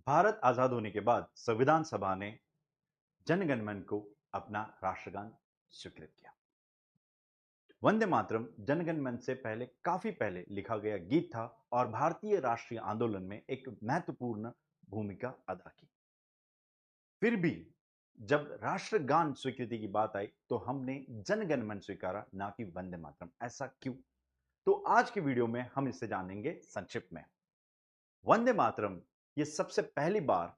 भारत आजाद होने के बाद संविधान सभा ने जनगण मन को अपना राष्ट्रगान स्वीकृत किया। वंदे मातरम जनगण मन से पहले काफी पहले लिखा गया गीत था और भारतीय राष्ट्रीय आंदोलन में एक महत्वपूर्ण भूमिका अदा की। फिर भी जब राष्ट्रगान स्वीकृति की बात आई तो हमने जनगण मन स्वीकारा, ना कि वंदे मातरम। ऐसा क्यों? तो आज के वीडियो में हम इसे जानेंगे संक्षिप्त में। वंदे मातरम ये सबसे पहली बार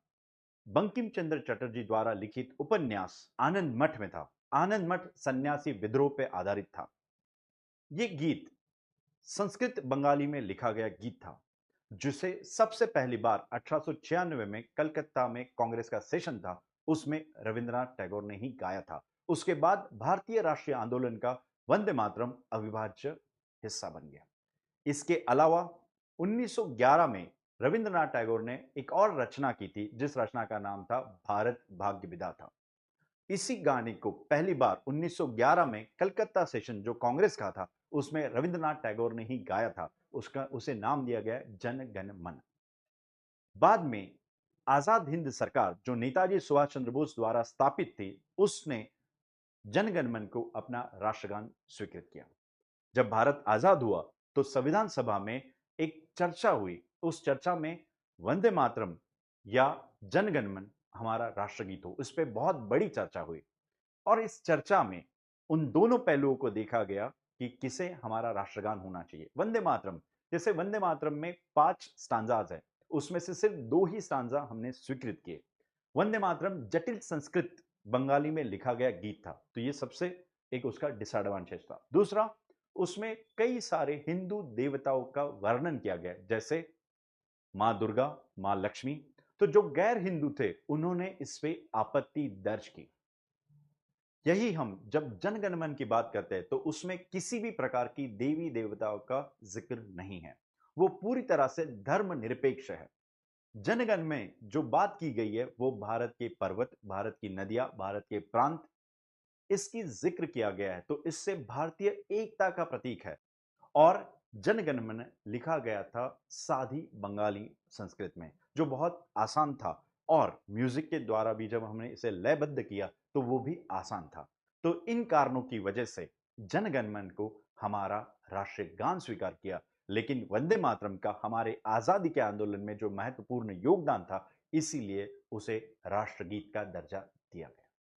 बंकिम चंद्र चटर्जी द्वारा लिखित उपन्यास आनंद मठ में था। आनंद मठ सन्यासी विद्रोह पर आधारित था। यह गीत संस्कृत बंगाली में लिखा गया गीत था, जिसे सबसे पहली बार 1896 में कलकत्ता में कांग्रेस का सेशन था, उसमें रविंद्रनाथ टैगोर ने ही गाया था। उसके बाद भारतीय राष्ट्रीय आंदोलन का वंदे मातरम अविभाज्य हिस्सा बन गया। इसके अलावा 1911 में रविंद्रनाथ टैगोर ने एक और रचना की थी, जिस रचना का नाम था भारत भाग्य विधा था। इसी गाने को पहली बार 1911 में कलकत्ता सेशन जो कांग्रेस का था, उसमें रविंद्रनाथ टैगोर ने ही गाया था। उसे नाम दिया गया जन गण मन। बाद में आजाद हिंद सरकार जो नेताजी सुभाष चंद्र बोस द्वारा स्थापित थी, उसने जन गण मन को अपना राष्ट्रगान स्वीकृत किया। जब भारत आजाद हुआ तो संविधान सभा में एक चर्चा हुई। उस चर्चा में वंदे मातरम या जन गण मन हमारा राष्ट्रगीत हो, इस पे बहुत बड़ी चर्चा हुई। और इस चर्चा में उन दोनों पहलुओं को देखा गया कि किसे हमारा राष्ट्रगान होना चाहिए। वंदे मातरम, जैसे वंदे मातरम में 5 स्टांजाज है, उसमें से सिर्फ 2 ही स्टांजा हमने स्वीकृत किए। वंदे मातरम जटिल संस्कृत बंगाली में लिखा गया गीत था, तो ये सबसे एक उसका डिसएडवांटेज था। दूसरा, उसमें कई सारे हिंदू देवताओं का वर्णन किया गया, जैसे मां दुर्गा, मां लक्ष्मी। तो जो गैर हिंदू थे, उन्होंने इस पे आपत्ति दर्ज की। यही हम जब जनगण मन की बात करते हैं तो उसमें किसी भी प्रकार की देवी देवताओं का जिक्र नहीं है। वो पूरी तरह से धर्मनिरपेक्ष है। जनगण में जो बात की गई है वो भारत के पर्वत, भारत की नदियां, भारत के प्रांत, इसकी जिक्र किया गया है। तो इससे भारतीय एकता का प्रतीक है। और जनगण मन लिखा गया था सादी बंगाली संस्कृत में, जो बहुत आसान था। और म्यूजिक के द्वारा भी जब हमने इसे लयबद्ध किया तो वो भी आसान था। तो इन कारणों की वजह से जनगण मन को हमारा राष्ट्रीय गान स्वीकार किया। लेकिन वंदे मातरम का हमारे आजादी के आंदोलन में जो महत्वपूर्ण योगदान था, इसीलिए उसे राष्ट्रगीत का दर्जा दिया गया।